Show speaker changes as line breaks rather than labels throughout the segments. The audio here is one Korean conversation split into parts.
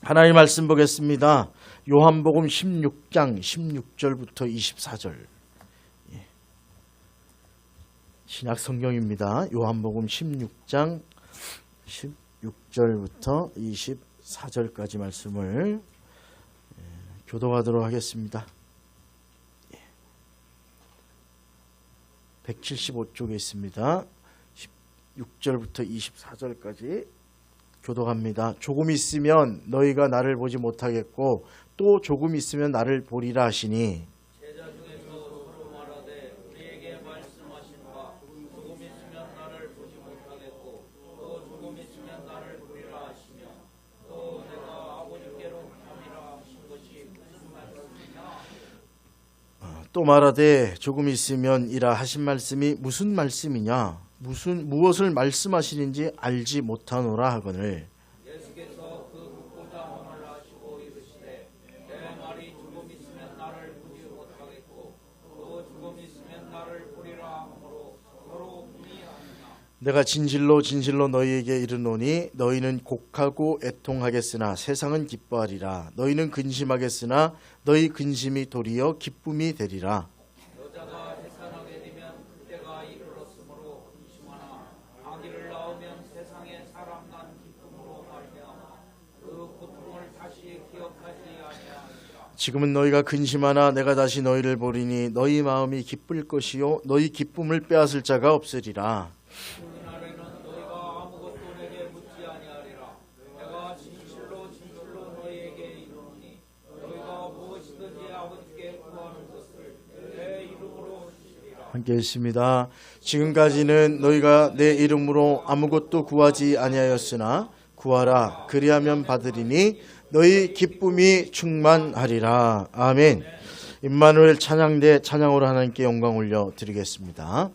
하나님 말씀 보겠습니다. 요한복음 16장 16절부터 24절. 신약 성경입니다. 요한복음 16장 16절부터 24절까지 말씀을 교독하도록 하겠습니다. 175쪽에 있습니다. 16절부터 24절까지 교독합니다. 조금 있으면 너희가 나를 보지 못하겠고 또 조금 있으면 나를 보리라 하시니
제자 중에서 서로 말하되 우리에게 말씀하신 바 조금 있으면 나를 보지 못하겠고 또 조금 있으면 나를 보리라 하시며 또 내가 아버지께로 가미라 하신 것이 무슨 말씀이냐.
또 말하되 조금 있으면 이라 하신 말씀이 무슨 말씀이냐. 무엇을 말씀하시는지 알지 못하노라 하거늘.
예수께서 그 묻고자 함을 하시고 이르시되 내 말이 조금 있으면 나를 보지 못하겠고 또 조금 있으면 나를 보리라 하므로 서로 궁리하느냐.
내가 진실로 진실로 너희에게 이르노니 너희는 곡하고 애통하겠으나 세상은 기뻐하리라. 너희는 근심하겠으나 너희 근심이 도리어 기쁨이 되리라.
여자가 해산하게 되면 그때가 이르렀으므로 근심하나 아기를 낳으면 세상에 사람 난 기쁨으로 말미암아 그 고통을 다시 기억하지 아니하리라.
지금은 너희가 근심하나 내가 다시 너희를 보리니 너희 마음이 기쁠 것이요 너희 기쁨을 빼앗을 자가 없으리라.
그날에는 너희가 아무것도 내게 묻지 아니하리라. 내가 진실로 진실로 너희에게 이르노니 너희가 무엇이든지 아버지께 구하는 것을 내 이름으로 주시리라.
함께 있습니다. 지금까지는 너희가 내 이름으로 아무것도 구하지 아니하였으나 구하라 그리하면 받으리니 너희 기쁨이 충만하리라. 아멘. 임마누엘 찬양대 찬양으로 하나님께 영광 올려 드리겠습니다.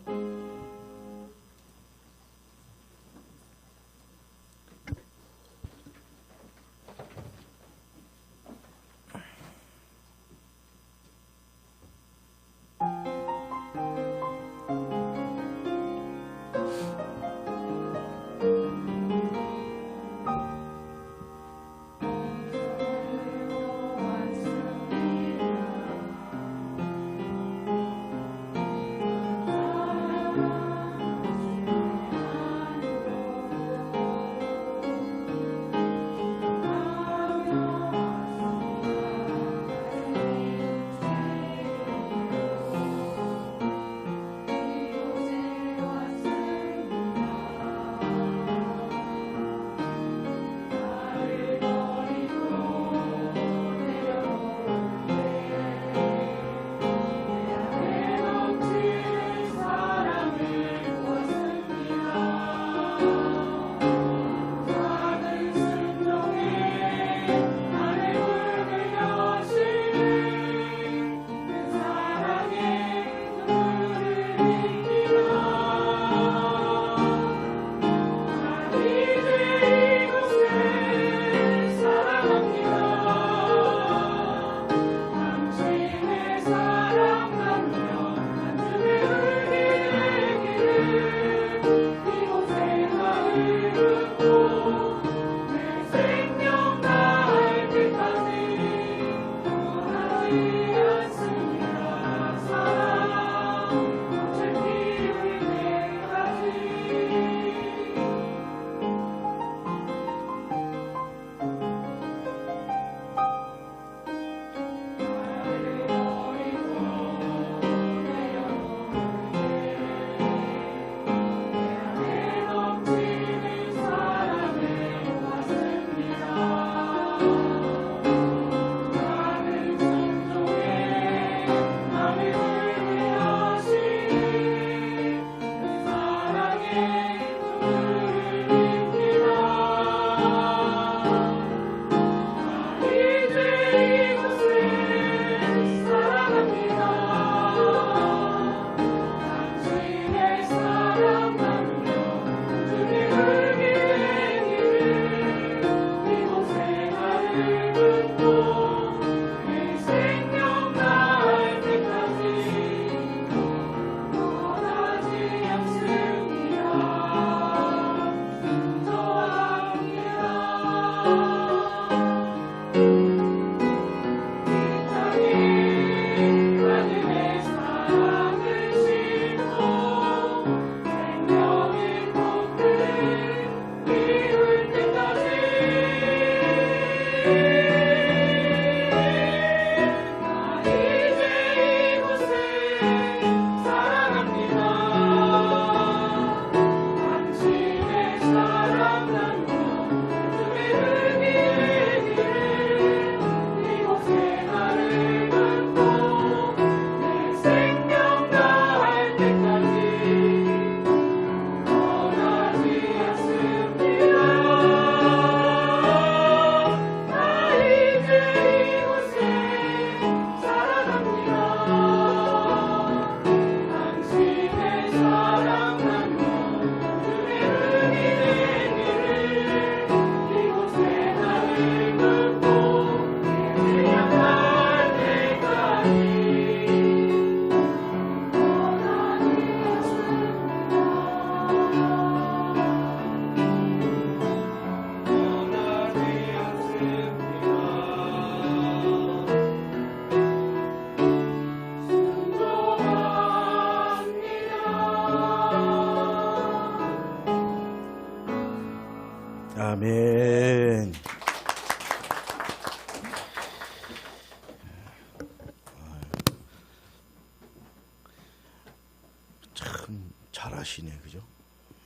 잘하시네, 그죠?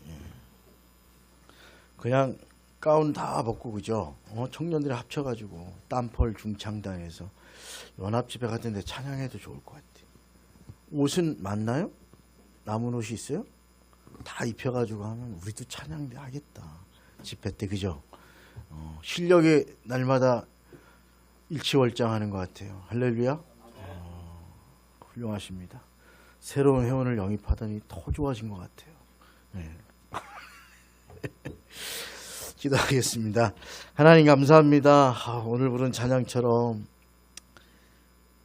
예. 그냥 가운 다 벗고, 그죠? 청년들이 합쳐가지고 땀펄 중창단에서 연합집회 같은데 찬양해도 좋을 것 같아. 옷은 맞나요? 남은 옷이 있어요? 다 입혀가지고 하면 우리도 찬양대 하겠다. 집회 때, 그죠? 실력이 날마다 일치월장하는 것 같아요. 할렐루야. 훌륭하십니다. 새로운 회원을 영입하더니 더 좋아진 것 같아요. 네. 기도하겠습니다. 하나님 감사합니다. 오늘 부른 찬양처럼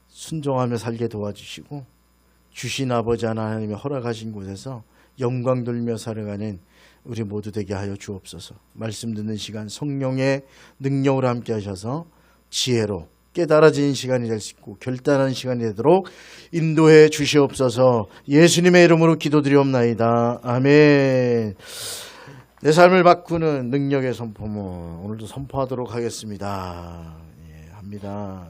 순종하며 살게 도와주시고 주신 아버지 하나님의 허락하신 곳에서 영광 돌며 살아가는 우리 모두 되게 하여 주옵소서. 말씀 듣는 시간 성령의 능력으로 함께 하셔서 지혜로 깨달아지는 시간이 될 수 있고 결단하는 시간이 되도록 인도해 주시옵소서. 예수님의 이름으로 기도드리옵나이다. 아멘. 내 삶을 바꾸는 능력의 선포문 오늘도 선포하도록 하겠습니다. 예, 합니다.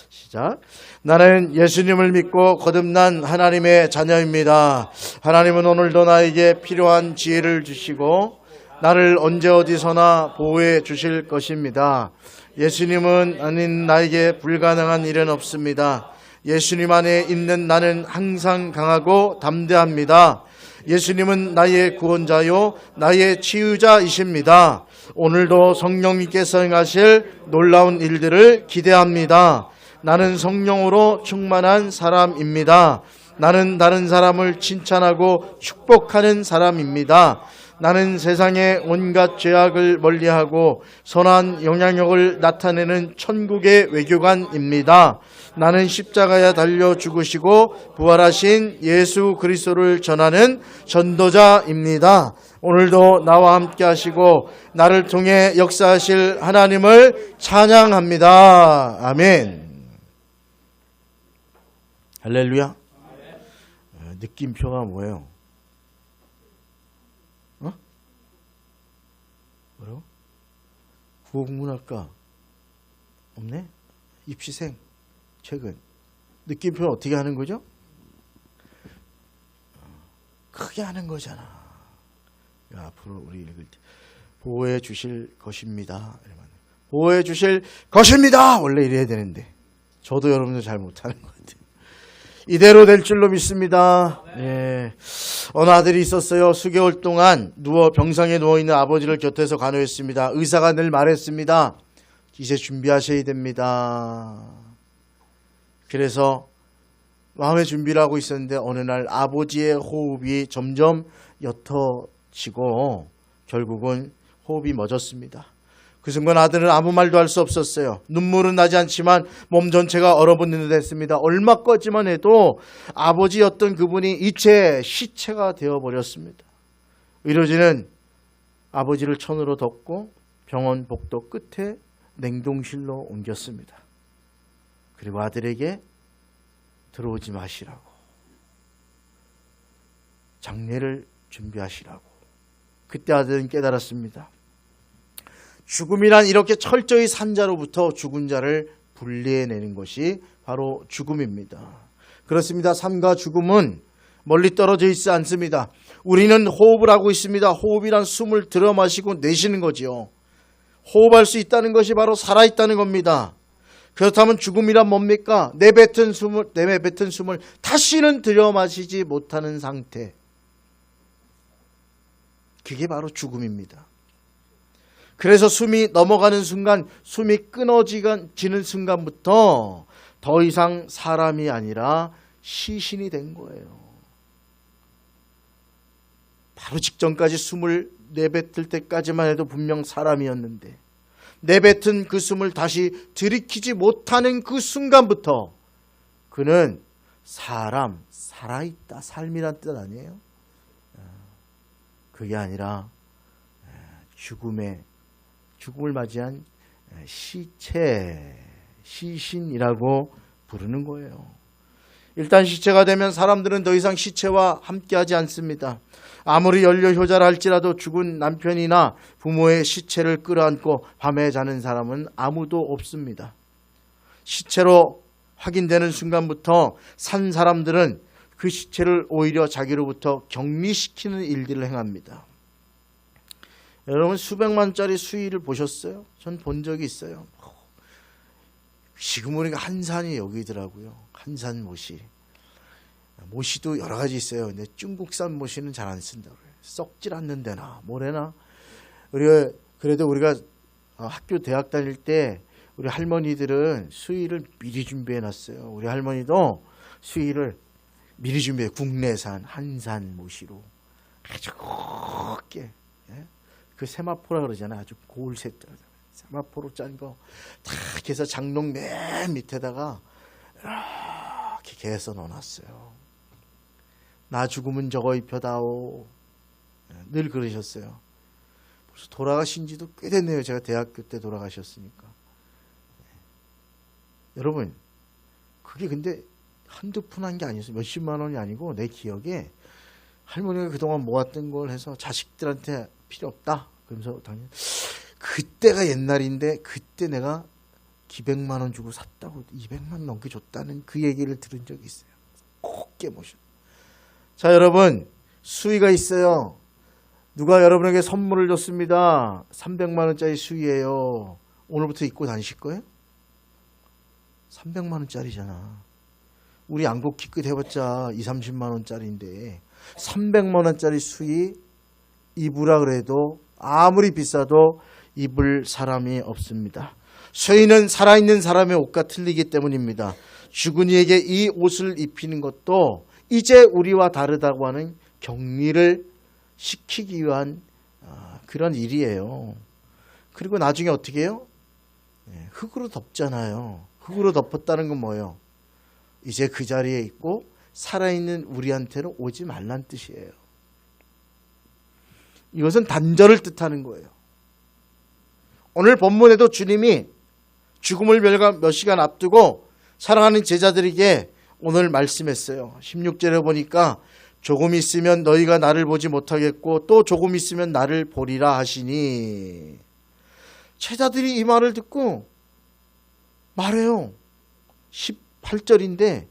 시작. 나는 예수님을 믿고 거듭난 하나님의 자녀입니다. 하나님은 오늘도 나에게 필요한 지혜를 주시고 나를 언제 어디서나 보호해 주실 것입니다. 예수님은 아닌 나에게 불가능한 일은 없습니다. 예수님 안에 있는 나는 항상 강하고 담대합니다. 예수님은 나의 구원자요 나의 치유자이십니다. 오늘도 성령님께서 행하실 놀라운 일들을 기대합니다. 나는 성령으로 충만한 사람입니다. 나는 다른 사람을 칭찬하고 축복하는 사람입니다. 나는 세상의 온갖 죄악을 멀리하고 선한 영향력을 나타내는 천국의 외교관입니다. 나는 십자가에 달려 죽으시고 부활하신 예수 그리스도를 전하는 전도자입니다. 오늘도 나와 함께 하시고 나를 통해 역사하실 하나님을 찬양합니다. 아멘. 할렐루야. 느낌표가 뭐예요? 뭐라고? 국어국문학과 없네? 입시생 최근 느낌표는 어떻게 하는 거죠? 크게 하는 거잖아. 앞으로 우리 읽을 때 보호해 주실 것입니다. 보호해 주실 것입니다. 원래 이래야 되는데 저도 여러분들 잘 못하는 것 같아요. 이대로 될 줄로 믿습니다. 예. 어느 아들이 있었어요. 수개월 동안 병상에 누워있는 아버지를 곁에서 간호했습니다. 의사가 늘 말했습니다. 이제 준비하셔야 됩니다. 그래서 마음의 준비를 하고 있었는데 어느 날 아버지의 호흡이 점점 옅어지고 결국은 호흡이 멎었습니다. 그 순간 아들은 아무 말도 할 수 없었어요. 눈물은 나지 않지만 몸 전체가 얼어붙는 듯 했습니다. 얼마 꺼지만 해도 아버지였던 그분이 이제 시체가 되어버렸습니다. 의료진은 아버지를 천으로 덮고 병원 복도 끝에 냉동실로 옮겼습니다. 그리고 아들에게 들어오지 마시라고, 장례를 준비하시라고. 그때 아들은 깨달았습니다. 죽음이란 이렇게 철저히 산자로부터 죽은 자를 분리해내는 것이 바로 죽음입니다. 그렇습니다. 삶과 죽음은 멀리 떨어져 있지 않습니다. 우리는 호흡을 하고 있습니다. 호흡이란 숨을 들어 마시고 내쉬는 거지요. 호흡할 수 있다는 것이 바로 살아있다는 겁니다. 그렇다면 죽음이란 뭡니까? 내뱉은 숨을 다시는 들여 마시지 못하는 상태. 그게 바로 죽음입니다. 그래서 숨이 넘어가는 순간, 숨이 끊어지는 순간부터 더 이상 사람이 아니라 시신이 된 거예요. 바로 직전까지 숨을 내뱉을 때까지만 해도 분명 사람이었는데 내뱉은 그 숨을 다시 들이키지 못하는 그 순간부터 그는 살아있다, 삶이란 뜻 아니에요? 그게 아니라 죽음을 맞이한 시신이라고 부르는 거예요. 일단 시체가 되면 사람들은 더 이상 시체와 함께하지 않습니다. 아무리 연료효자라 할지라도 죽은 남편이나 부모의 시체를 끌어안고 밤에 자는 사람은 아무도 없습니다. 시체로 확인되는 순간부터 산 사람들은 그 시체를 오히려 자기로부터 격리시키는 일들을 행합니다. 여러분 수백만짜리 수의를 보셨어요? 전 본 적이 있어요. 지금 우리가 한산이 여기더라고요. 한산 모시. 모시도 여러 가지 있어요. 근데 중국산 모시는 잘 안 쓴다고 그래요. 썩질 않는데나 뭐래나. 그래도 우리가 학교 대학 다닐 때 우리 할머니들은 수의를 미리 준비해 놨어요. 우리 할머니도 수의를 미리 준비해. 국내산 한산 모시로 아주 곱게, 그 세마포라 그러잖아요. 아주 고울색 세마포로 짠 거 다 해서 장롱 맨 밑에다가 이렇게 개서 넣어놨어요. 나 죽으면 저거 입혀다오. 늘 그러셨어요. 벌써 돌아가신 지도 꽤 됐네요. 제가 대학교 때 돌아가셨으니까. 여러분 그게 근데 한두 푼 한 게 아니었어요. 몇십만 원이 아니고 내 기억에 할머니가 그동안 모았던 걸 해서 자식들한테 필요 없다. 그러면서 당연히 그때가 옛날인데 그때 내가 기백만 원 주고 샀다고 200만 넘게 줬다는 그 얘기를 들은 적이 있어요. 곱게 모셔. 자 여러분 수의가 있어요. 누가 여러분에게 선물을 줬습니다. 300만 원짜리 수의예요. 오늘부터 입고 다니실 거예요? 300만 원짜리잖아. 우리 양복 기껏 해봤자 2, 30만 원짜리인데 300만 원짜리 수의 입으라 그래도 아무리 비싸도 입을 사람이 없습니다. 수의는 살아있는 사람의 옷과 틀리기 때문입니다. 죽은 이에게 이 옷을 입히는 것도 이제 우리와 다르다고 하는 격리를 시키기 위한 그런 일이에요. 그리고 나중에 어떻게 해요? 흙으로 덮잖아요. 흙으로 덮었다는 건 뭐예요? 이제 그 자리에 있고 살아있는 우리한테는 오지 말란 뜻이에요. 이것은 단절을 뜻하는 거예요. 오늘 본문에도 주님이 죽음을 몇 시간 앞두고 사랑하는 제자들에게 오늘 말씀했어요. 16절에 보니까 조금 있으면 너희가 나를 보지 못하겠고 또 조금 있으면 나를 보리라 하시니, 제자들이 이 말을 듣고 말해요. 18절인데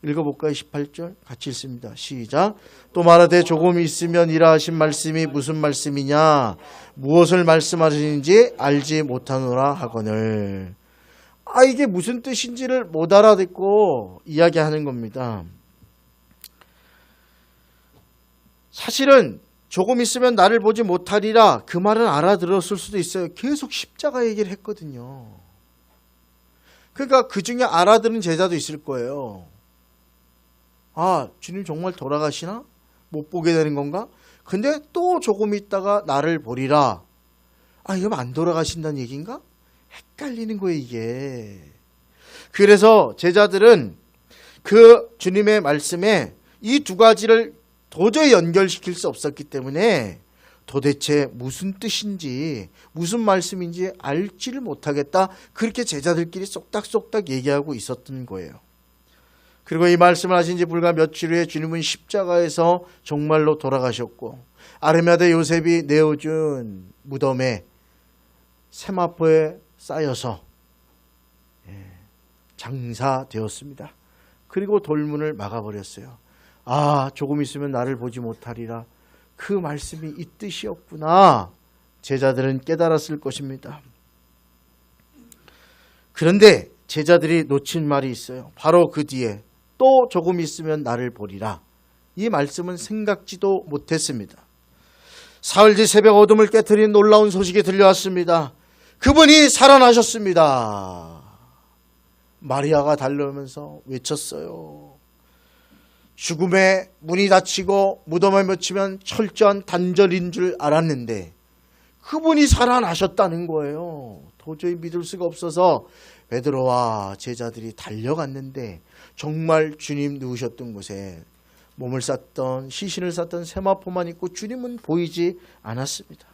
읽어볼까요? 18절 같이 읽습니다. 시작. 또 말하되 조금 있으면 이라 하신 말씀이 무슨 말씀이냐, 무엇을 말씀하시는지 알지 못하노라 하거늘. 이게 무슨 뜻인지를 못 알아듣고 이야기하는 겁니다. 사실은 조금 있으면 나를 보지 못하리라 그 말은 알아들었을 수도 있어요. 계속 십자가 얘기를 했거든요. 그러니까 그 중에 알아들은 제자도 있을 거예요. 주님 정말 돌아가시나? 못 보게 되는 건가? 근데 또 조금 있다가 나를 보리라. 이거 안 돌아가신다는 얘기인가? 헷갈리는 거예요, 이게. 그래서 제자들은 그 주님의 말씀에 이 두 가지를 도저히 연결시킬 수 없었기 때문에 도대체 무슨 뜻인지 무슨 말씀인지 알지를 못하겠다. 그렇게 제자들끼리 쏙닥쏙닥 얘기하고 있었던 거예요. 그리고 이 말씀을 하신 지 불과 며칠 후에 주님은 십자가에서 정말로 돌아가셨고 아르마대 요셉이 내어준 무덤에 세마포에 쌓여서 장사되었습니다. 그리고 돌문을 막아버렸어요. 조금 있으면 나를 보지 못하리라. 그 말씀이 이 뜻이었구나. 제자들은 깨달았을 것입니다. 그런데 제자들이 놓친 말이 있어요. 바로 그 뒤에 또 조금 있으면 나를 보리라. 이 말씀은 생각지도 못했습니다. 사흘째 새벽 어둠을 깨트린 놀라운 소식이 들려왔습니다. 그분이 살아나셨습니다. 마리아가 달려오면서 외쳤어요. 죽음의 문이 닫히고 무덤에 묻히면 철저한 단절인 줄 알았는데 그분이 살아나셨다는 거예요. 도저히 믿을 수가 없어서 베드로와 제자들이 달려갔는데 정말 주님 누우셨던 곳에 몸을 쌌던 시신을 쌌던 세마포만 있고 주님은 보이지 않았습니다.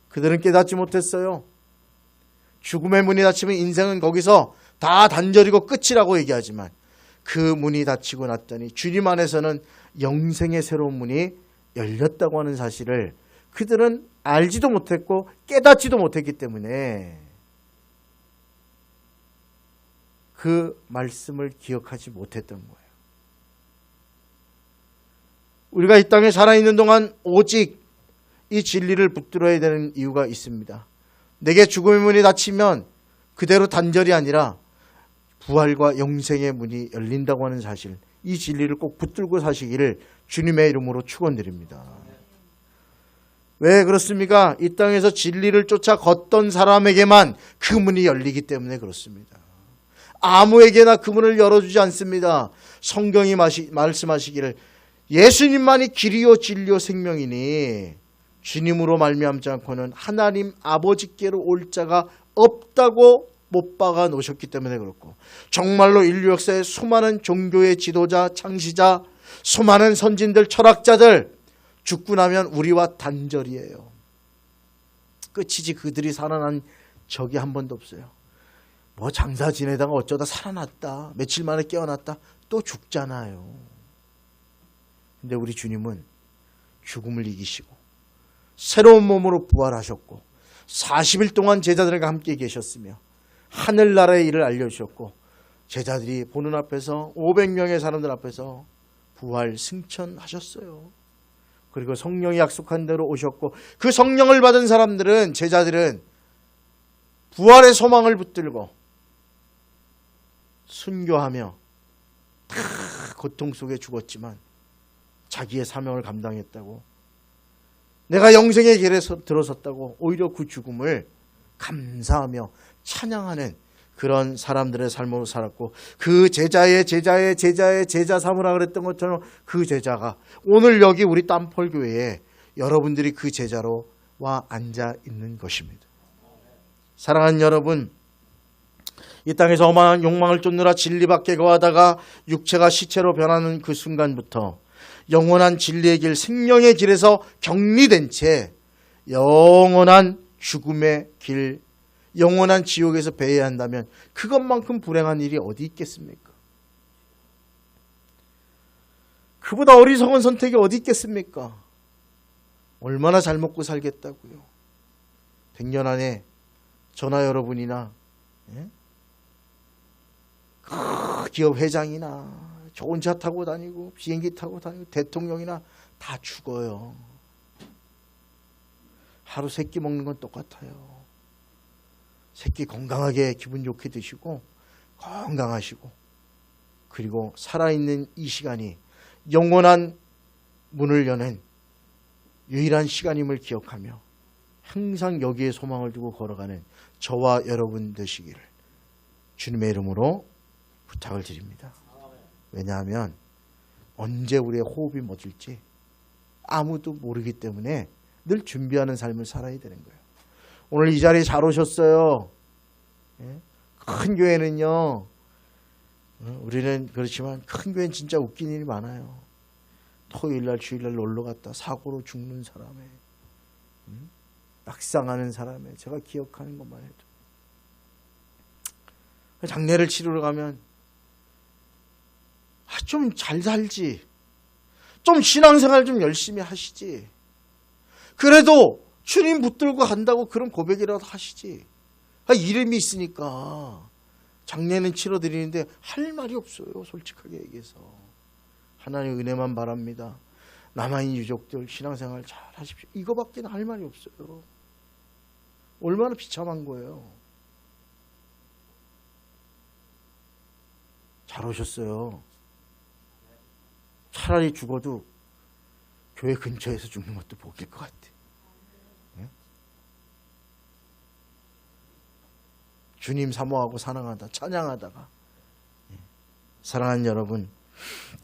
그들은 깨닫지 못했어요. 죽음의 문이 닫히면 인생은 거기서 다 단절이고 끝이라고 얘기하지만 그 문이 닫히고 났더니 주님 안에서는 영생의 새로운 문이 열렸다고 하는 사실을 그들은 알지도 못했고 깨닫지도 못했기 때문에 그 말씀을 기억하지 못했던 거예요. 우리가 이 땅에 살아있는 동안 오직 이 진리를 붙들어야 되는 이유가 있습니다. 내게 죽음의 문이 닫히면 그대로 단절이 아니라 부활과 영생의 문이 열린다고 하는 사실, 이 진리를 꼭 붙들고 사시기를 주님의 이름으로 축원드립니다. 왜 그렇습니까? 이 땅에서 진리를 쫓아 걷던 사람에게만 그 문이 열리기 때문에 그렇습니다. 아무에게나 그 문을 열어주지 않습니다. 성경이 말씀하시기를 예수님만이 길이요 진리요 생명이니 주님으로 말미암지 않고는 하나님 아버지께로 올 자가 없다고 못 박아 놓으셨기 때문에 그렇고, 정말로 인류 역사의 수많은 종교의 지도자, 창시자, 수많은 선진들, 철학자들 죽고 나면 우리와 단절이에요. 끝이지. 그들이 살아난 적이 한 번도 없어요. 뭐 장사 지내다가 어쩌다 살아났다, 며칠 만에 깨어났다, 또 죽잖아요. 근데 우리 주님은 죽음을 이기시고 새로운 몸으로 부활하셨고 40일 동안 제자들과 함께 계셨으며 하늘나라의 일을 알려주셨고, 제자들이 보는 앞에서 500명의 사람들 앞에서 부활 승천하셨어요. 그리고 성령이 약속한 대로 오셨고, 그 성령을 받은 사람들은, 제자들은 부활의 소망을 붙들고 순교하며 다 고통 속에 죽었지만 자기의 사명을 감당했다고, 내가 영생의 길에 들어섰다고 오히려 그 죽음을 감사하며 찬양하는 그런 사람들의 삶으로 살았고, 그 제자의 제자 삼으라 그랬던 것처럼 그 제자가 오늘 여기 우리 땀펄교회에 여러분들이 그 제자로 와 앉아 있는 것입니다. 사랑하는 여러분, 이 땅에서 어마한 욕망을 쫓느라 진리 밖에 거하다가 육체가 시체로 변하는 그 순간부터 영원한 진리의 길, 생명의 길에서 격리된 채 영원한 죽음의 길, 영원한 지옥에서 배회해야 한다면 그것만큼 불행한 일이 어디 있겠습니까? 그보다 어리석은 선택이 어디 있겠습니까? 얼마나 잘 먹고 살겠다고요. 100년 안에 저나 여러분이나 그 기업 회장이나 좋은 차 타고 다니고 비행기 타고 다니고 대통령이나 다 죽어요. 하루 3끼 먹는 건 똑같아요. 3끼 건강하게 기분 좋게 드시고 건강하시고, 그리고 살아있는 이 시간이 영원한 문을 여는 유일한 시간임을 기억하며 항상 여기에 소망을 두고 걸어가는 저와 여러분 되시기를 주님의 이름으로 부탁을 드립니다. 왜냐하면 언제 우리의 호흡이 멎을지 아무도 모르기 때문에 늘 준비하는 삶을 살아야 되는 거예요. 오늘 이 자리에 잘 오셨어요. 큰 교회는요, 우리는 그렇지만 큰 교회는 진짜 웃긴 일이 많아요. 토요일날 주일날 놀러 갔다 사고로 죽는 사람에, 낙상하는 사람에, 제가 기억하는 것만 해도, 장례를 치르러 가면 좀 잘 살지, 좀 신앙생활 좀 열심히 하시지, 그래도 주님 붙들고 간다고 그런 고백이라도 하시지. 이름이 있으니까 장례는 치러드리는데 할 말이 없어요. 솔직하게 얘기해서. 하나님의 은혜만 바랍니다. 남아있는 유족들 신앙생활 잘 하십시오. 이거밖에 할 말이 없어요. 얼마나 비참한 거예요. 잘 오셨어요. 차라리 죽어도 교회 근처에서 죽는 것도 복일 것 같아. 주님 사모하고 사랑하다 찬양하다가, 사랑하는 여러분,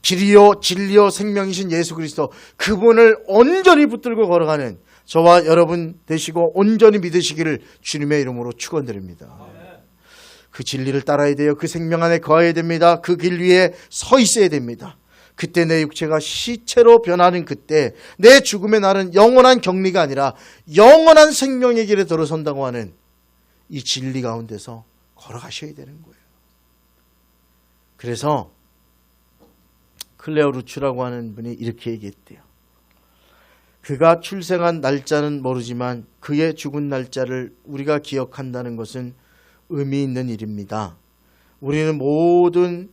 길이요 진리요 생명이신 예수 그리스도, 그분을 온전히 붙들고 걸어가는 저와 여러분 되시고 온전히 믿으시기를 주님의 이름으로 축원드립니다. 그 진리를 따라야 돼요. 그 생명 안에 거해야 됩니다. 그 길 위에 서 있어야 됩니다. 그때 내 육체가 시체로 변하는 그때 내 죽음의 날은 영원한 격리가 아니라 영원한 생명의 길에 들어선다고 하는 이 진리 가운데서 걸어가셔야 되는 거예요. 그래서 클레어 루츠라고 하는 분이 이렇게 얘기했대요. 그가 출생한 날짜는 모르지만 그의 죽은 날짜를 우리가 기억한다는 것은 의미 있는 일입니다. 우리는 모든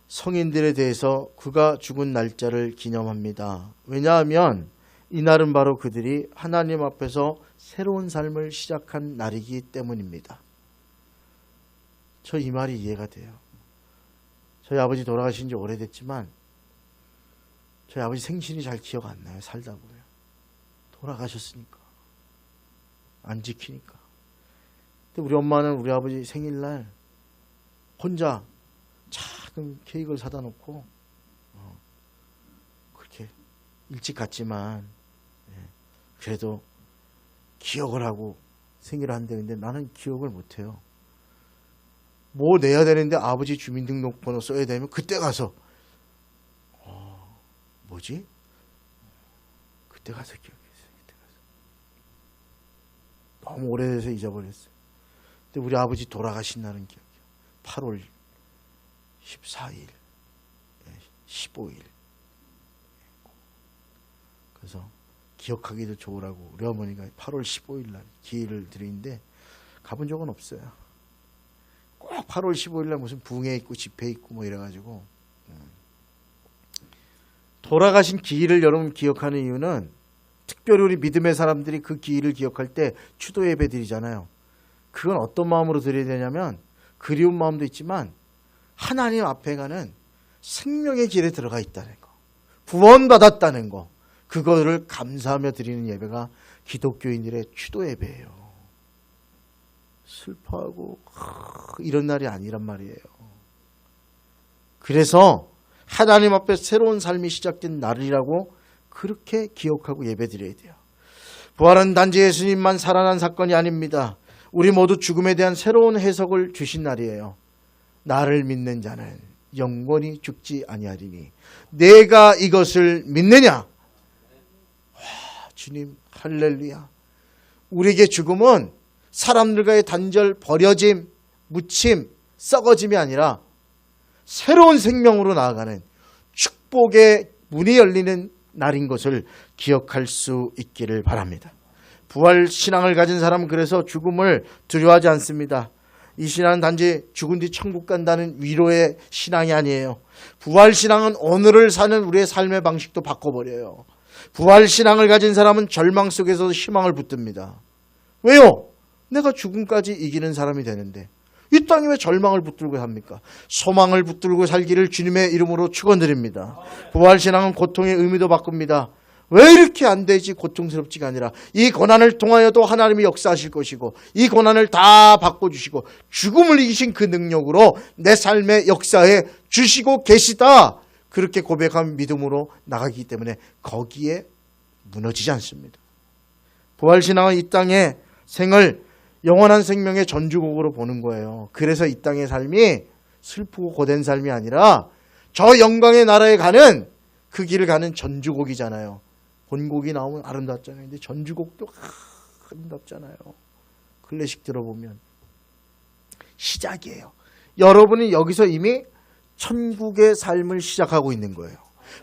성인들에 대해서 그가 죽은 날짜를 기념합니다. 왜냐하면 이날은 바로 그들이 하나님 앞에서 새로운 삶을 시작한 날이기 때문입니다. 저 이 말이 이해가 돼요. 저희 아버지 돌아가신 지 오래됐지만 저희 아버지 생신이 잘 기억 안 나요. 살다 보면. 돌아가셨으니까. 안 지키니까. 근데 우리 엄마는 우리 아버지 생일날 혼자 작은 케이크를 사다 놓고 그렇게 일찍 갔지만 그래도 기억을 하고 생일을 한대. 근데 나는 기억을 못해요. 뭐 내야 되는데 아버지 주민등록번호 써야 되면 그때 가서 뭐지? 그때 가서 기억했어요. 그때 가서. 너무 오래돼서 잊어버렸어요. 근데 우리 아버지 돌아가신 날은 기억해요. 8월 14일, 15일. 그래서 기억하기도 좋으라고 우리 어머니가 8월 15일 날 기회를 드리는데 가본 적은 없어요. 꼭 8월 15일 날 무슨 붕에 있고 집회 있고 뭐 이래가지고 돌아가신 기일을 여러분 기억하는 이유는 특별히 우리 믿음의 사람들이 그 기일을 기억할 때 추도 예배 드리잖아요. 그건 어떤 마음으로 드려야 되냐면 그리운 마음도 있지만 하나님 앞에 가는 생명의 길에 들어가 있다는 거, 구원받았다는 거, 그거를 감사하며 드리는 예배가 기독교인들의 추도 예배예요. 슬퍼하고 이런 날이 아니란 말이에요. 그래서 하나님 앞에 새로운 삶이 시작된 날이라고 그렇게 기억하고 예배드려야 돼요. 부활은 단지 예수님만 살아난 사건이 아닙니다. 우리 모두 죽음에 대한 새로운 해석을 주신 날이에요. 나를 믿는 자는 영원히 죽지 아니하리니 내가 이것을 믿느냐? 와, 주님 할렐루야. 우리에게 죽음은 사람들과의 단절, 버려짐, 묻힘, 썩어짐이 아니라 새로운 생명으로 나아가는 축복의 문이 열리는 날인 것을 기억할 수 있기를 바랍니다. 부활 신앙을 가진 사람은 그래서 죽음을 두려워하지 않습니다. 이 신앙은 단지 죽은 뒤 천국 간다는 위로의 신앙이 아니에요. 부활 신앙은 오늘을 사는 우리의 삶의 방식도 바꿔버려요. 부활 신앙을 가진 사람은 절망 속에서 희망을 붙듭니다. 왜요? 내가 죽음까지 이기는 사람이 되는데 이 땅에 왜 절망을 붙들고 삽니까? 소망을 붙들고 살기를 주님의 이름으로 축원드립니다. 부활신앙은 고통의 의미도 바꿉니다. 왜 이렇게 안 되지? 고통스럽지가 아니라 이 고난을 통하여도 하나님이 역사하실 것이고 이 고난을 다 바꿔주시고 죽음을 이기신 그 능력으로 내 삶의 역사에 주시고 계시다. 그렇게 고백한 믿음으로 나가기 때문에 거기에 무너지지 않습니다. 부활신앙은 이 땅의 생을 영원한 생명의 전주곡으로 보는 거예요. 그래서 이 땅의 삶이 슬프고 고된 삶이 아니라 저 영광의 나라에 가는 그 길을 가는 전주곡이잖아요. 본곡이 나오면 아름답잖아요. 근데 전주곡도 아름답잖아요. 클래식 들어보면 시작이에요. 여러분이 여기서 이미 천국의 삶을 시작하고 있는 거예요.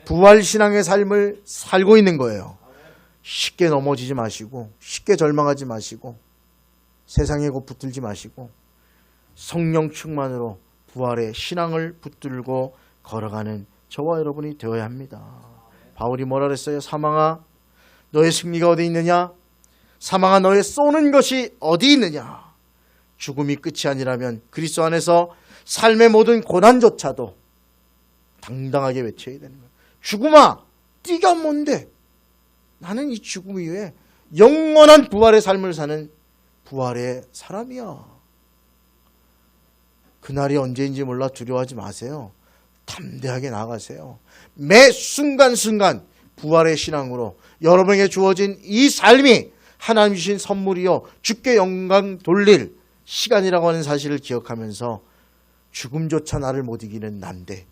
부활신앙의 삶을 살고 있는 거예요. 쉽게 넘어지지 마시고 쉽게 절망하지 마시고 세상에 곧 붙들지 마시고 성령 충만으로 부활의 신앙을 붙들고 걸어가는 저와 여러분이 되어야 합니다. 바울이 뭐라 그랬어요? 사망아 너의 승리가 어디 있느냐? 사망아 너의 쏘는 것이 어디 있느냐? 죽음이 끝이 아니라면 그리스도 안에서 삶의 모든 고난조차도 당당하게 외쳐야 되는 거예요. 죽음아 네가 뭔데? 나는 이 죽음 이후에 영원한 부활의 삶을 사는 부활의 사람이야. 그날이 언제인지 몰라 두려워하지 마세요. 담대하게 나아가세요. 매 순간순간 부활의 신앙으로 여러분에게 주어진 이 삶이 하나님 주신 선물이요 주께 영광 돌릴 시간이라고 하는 사실을 기억하면서 죽음조차 나를 못 이기는 난데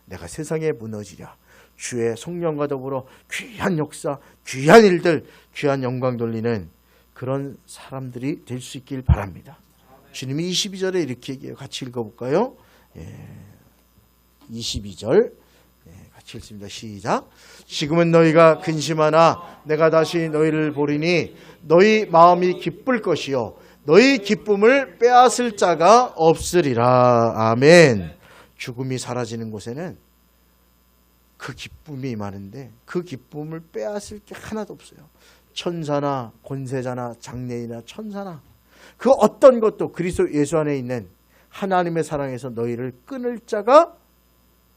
내가 세상에 무너지랴. 주의 성령과 더불어 귀한 역사, 귀한 일들, 귀한 영광 돌리는 그런 사람들이 될 수 있길 바랍니다. 주님이 22절에 이렇게 얘기해요. 같이 읽어볼까요? 22절 같이 읽습니다. 시작. 지금은 너희가 근심하나 내가 다시 너희를 보리니 너희 마음이 기쁠 것이요 너희 기쁨을 빼앗을 자가 없으리라. 아멘. 죽음이 사라지는 곳에는 그 기쁨이 임하는데 그 기쁨을 빼앗을 게 하나도 없어요. 천사나 권세자나 장래인이나 천사나 그 어떤 것도 그리스도 예수 안에 있는 하나님의 사랑에서 너희를 끊을 자가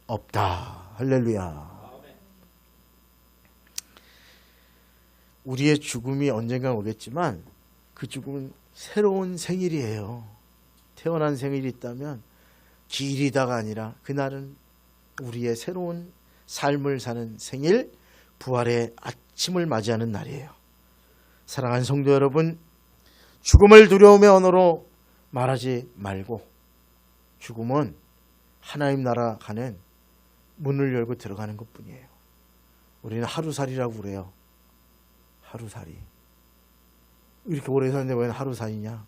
없다. 할렐루야. 우리의 죽음이 언젠가 오겠지만 그 죽음은 새로운 생일이에요. 태어난 생일이 있다면 길이다가 아니라 그날은 우리의 새로운 삶을 사는 생일, 부활의 아침을 맞이하는 날이에요. 사랑하는 성도 여러분, 죽음을 두려움의 언어로 말하지 말고 죽음은 하나님 나라 가는 문을 열고 들어가는 것뿐이에요. 우리는 하루살이라고 그래요. 하루살이. 이렇게 오래 사는데 왜 하루살이냐?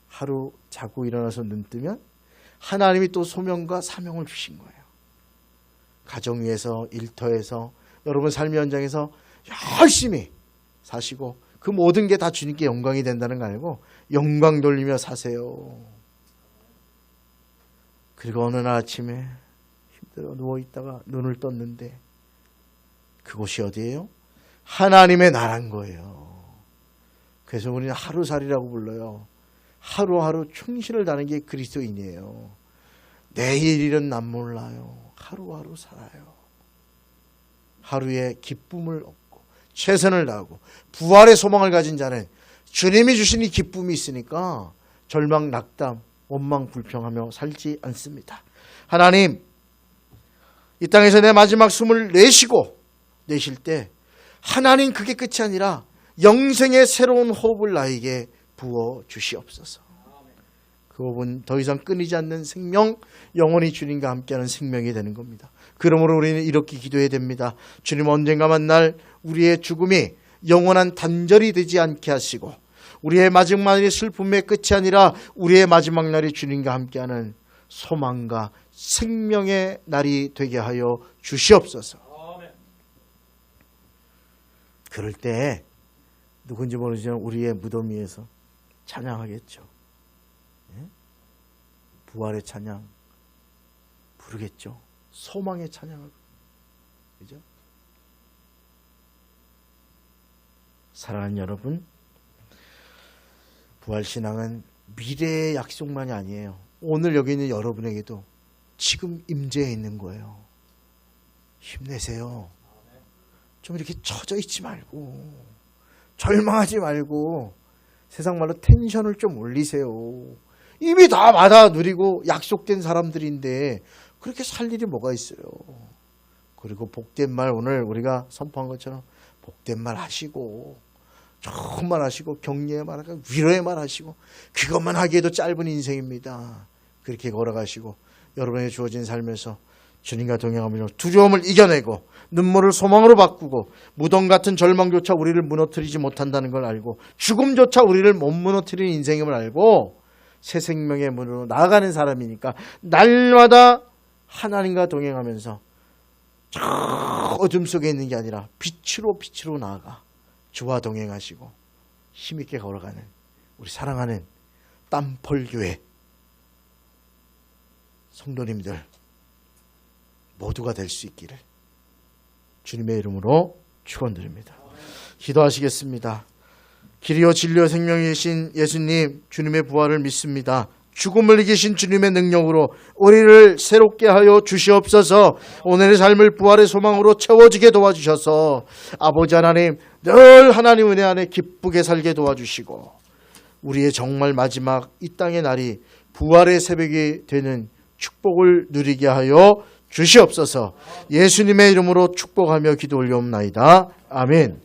하루 자고 일어나서 눈 뜨면 하나님이 또 소명과 사명을 주신 거예요. 가정 위에서, 일터에서, 여러분 삶의 현장에서 열심히 사시고 그 모든 게 다 주님께 영광이 된다는 거 알고 영광 돌리며 사세요. 그리고 어느 날 아침에 힘들어 누워있다가 눈을 떴는데 그곳이 어디예요? 하나님의 나라인 거예요. 그래서 우리는 하루살이라고 불러요. 하루하루 충실을 다하는 게 그리스도인이에요. 내일 일은 난 몰라요. 하루하루 살아요. 하루에 기쁨을 얻고 최선을 다하고 부활의 소망을 가진 자는 주님이 주신 이 기쁨이 있으니까 절망, 낙담, 원망, 불평하며 살지 않습니다. 하나님, 이 땅에서 내 마지막 숨을 내쉴 때 하나님 그게 끝이 아니라 영생의 새로운 호흡을 나에게 부어 주시옵소서. 그 호흡은 더 이상 끊이지 않는 생명, 영원히 주님과 함께하는 생명이 되는 겁니다. 그러므로 우리는 이렇게 기도해야 됩니다. 주님, 언젠가 만날 우리의 죽음이 영원한 단절이 되지 않게 하시고 우리의 마지막 날이 슬픔의 끝이 아니라 우리의 마지막 날이 주님과 함께하는 소망과 생명의 날이 되게 하여 주시옵소서. 그럴 때 누군지 모르지만 우리의 무덤 위에서 찬양하겠죠. 예? 부활의 찬양 부르겠죠. 소망의 찬양을. 그죠? 사랑하는 여러분, 부활신앙은 미래의 약속만이 아니에요. 오늘 여기 있는 여러분에게도 지금 임재해 있는 거예요. 힘내세요. 좀 이렇게 처져 있지 말고 절망하지 말고 세상 말로 텐션을 좀 올리세요. 이미 다 받아 누리고 약속된 사람들인데 그렇게 살 일이 뭐가 있어요. 그리고 복된 말, 오늘 우리가 선포한 것처럼 복된 말 하시고 좋은 말 하시고 격려의 말 하고 위로의 말 하시고 그것만 하기에도 짧은 인생입니다. 그렇게 걸어가시고 여러분에게 주어진 삶에서 주님과 동행하며 두려움을 이겨내고 눈물을 소망으로 바꾸고 무덤 같은 절망조차 우리를 무너뜨리지 못한다는 걸 알고 죽음조차 우리를 못 무너뜨리는 인생임을 알고 새 생명의 문으로 나아가는 사람이니까 날마다 하나님과 동행하면서 저 어둠 속에 있는 게 아니라 빛으로 나아가 주와 동행하시고 힘있게 걸어가는 우리 사랑하는 땀펄교회 성도님들 모두가 될 수 있기를 주님의 이름으로 축원드립니다. 기도하시겠습니다. 길이요 진리요 생명이신 예수님, 주님의 부활을 믿습니다. 죽음을 이기신 주님의 능력으로 우리를 새롭게 하여 주시옵소서. 오늘의 삶을 부활의 소망으로 채워지게 도와주셔서 아버지 하나님, 늘 하나님 은혜 안에 기쁘게 살게 도와주시고 우리의 정말 마지막 이 땅의 날이 부활의 새벽이 되는 축복을 누리게 하여 주시옵소서. 예수님의 이름으로 축복하며 기도 올려옵나이다. 아멘.